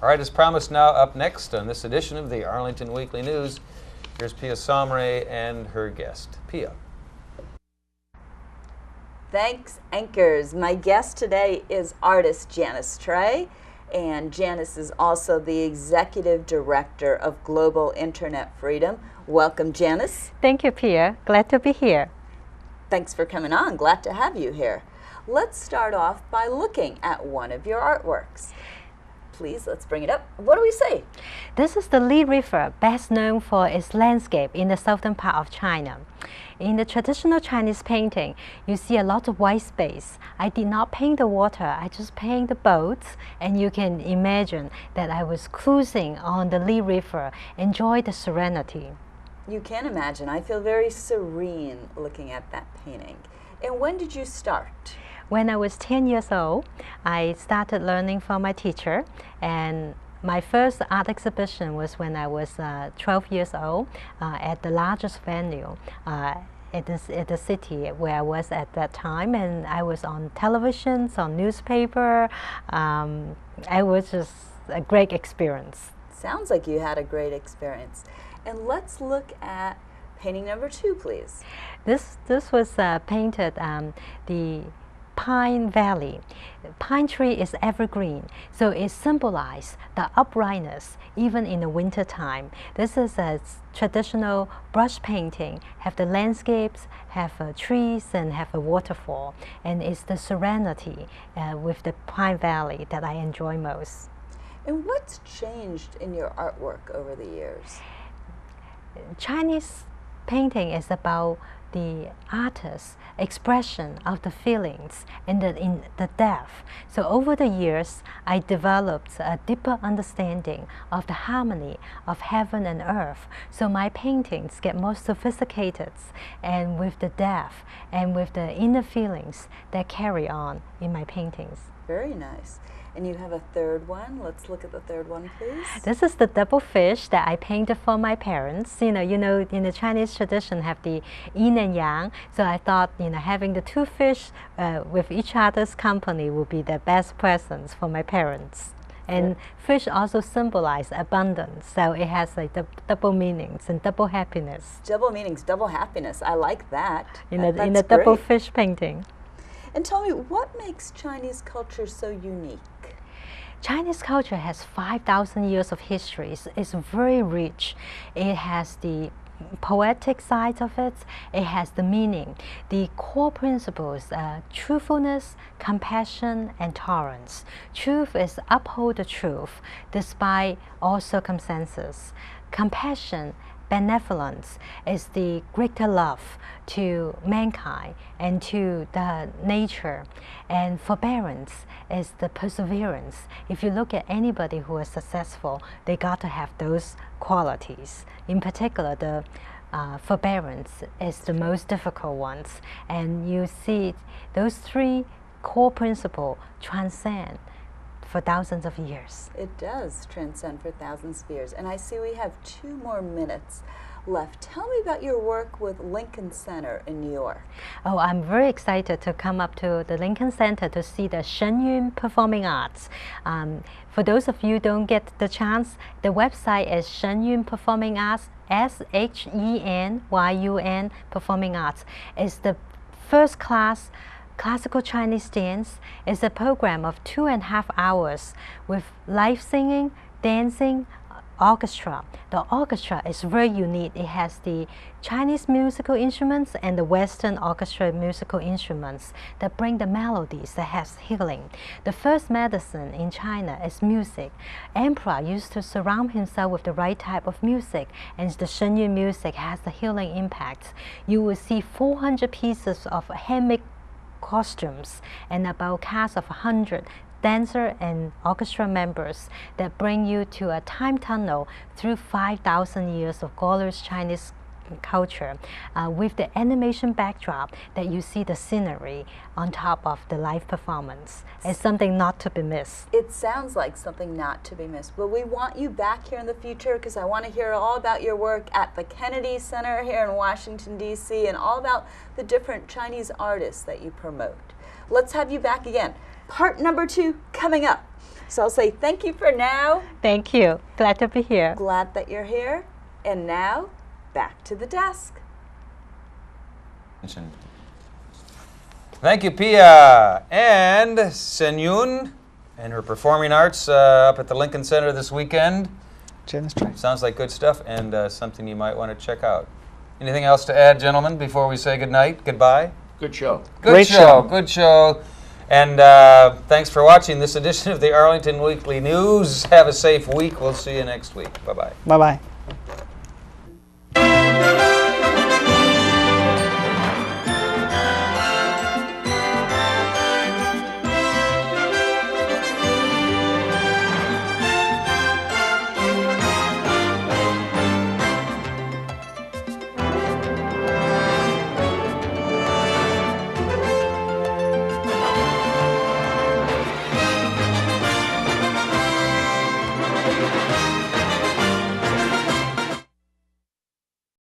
All right, as promised, now up next on this edition of the Arlington Weekly News, here's Pia Somre and her guest. Pia. Thanks, anchors. My guest today is artist Janice Trey, and Janice is also the Executive Director of Global Internet Freedom. Welcome, Janice. Thank you, Pia. Glad to be here. Thanks for coming on. Glad to have you here. Let's start off by looking at one of your artworks. Please, let's bring it up. What do we say? This is the Li River, best known for its landscape in the southern part of China. In the traditional Chinese painting, you see a lot of white space. I did not paint the water, I just paint the boats, and you can imagine that I was cruising on the Li River, enjoy the serenity. You can imagine. I feel very serene looking at that painting. And when did you start? When I was 10 years old, I started learning from my teacher, and my first art exhibition was when I was 12 years old at the largest venue at the city where I was at that time, and I was on television, on newspaper. It was just a great experience. Sounds like you had a great experience. And let's look at painting number 2, please. This was painted the Pine Valley. The pine tree is evergreen, so it symbolizes the uprightness even in the winter time. This is a traditional brush painting, have the landscapes, have trees, and have a waterfall, and it's the serenity with the Pine Valley that I enjoy most. And what's changed in your artwork over the years? Chinese painting is about the artist's expression of the feelings and in the depth. So over the years, I developed a deeper understanding of the harmony of heaven and earth. So my paintings get more sophisticated and with the depth and with the inner feelings that carry on in my paintings. Very nice. And you have a third one. Let's look at the third one, please. This is the double fish that I painted for my parents. You know, in the Chinese tradition, have the yin and yang. So I thought, having the 2 fish with each other's company would be the best presents for my parents. And fish also symbolize abundance, so it has like the double meanings and double happiness. Double meanings, double happiness. I like that. In the double fish painting. And tell me, what makes Chinese culture so unique? Chinese culture has 5,000 years of history. It's very rich. It has the poetic side of it. It has the meaning. The core principles are truthfulness, compassion, and tolerance. Truth is uphold the truth despite all circumstances. Compassion, benevolence is the greater love to mankind and to the nature, and forbearance is the perseverance. If you look at anybody who is successful, they got to have those qualities. In particular, the forbearance is the most difficult ones, and you see those 3 core principles transcend for thousands of years. It does transcend for thousands of years. And I see we have 2 more minutes left. Tell me about your work with Lincoln Center in New York. Oh, I'm very excited to come up to the Lincoln Center to see the Shenyun Performing Arts. For those of you who don't get the chance, the website is Shenyun Performing Arts, SHENYUN Performing Arts. It's the first class classical Chinese dance. Is a program of 2.5 hours with live singing, dancing, orchestra. The orchestra is very unique. It has the Chinese musical instruments and the Western orchestra musical instruments that bring the melodies that has healing. The first medicine in China is music. Emperor used to surround himself with the right type of music, and the Shenyun music has the healing impact. You will see 400 pieces of handmade costumes and about cast of 100 dancer and orchestra members that bring you to a time tunnel through 5,000 years of glorious Chinese culture with the animation backdrop that you see the scenery on top of the live performance. It's something not to be missed. It sounds like something not to be missed. But we want you back here in the future because I want to hear all about your work at the Kennedy Center here in Washington, D.C. and all about the different Chinese artists that you promote. Let's have you back again. Part number 2 coming up. So I'll say thank you for now. Thank you. Glad to be here. Glad that you're here. And now, back to the desk. Thank you, Pia. And Senyun and her performing arts up at the Lincoln Center this weekend. Janice Trey. Sounds like good stuff and something you might want to check out. Anything else to add, gentlemen, before we say goodnight, goodbye? Good show. Good show. Good show. And thanks for watching this edition of the Arlington Weekly News. Have a safe week. We'll see you next week. Bye-bye. Bye-bye.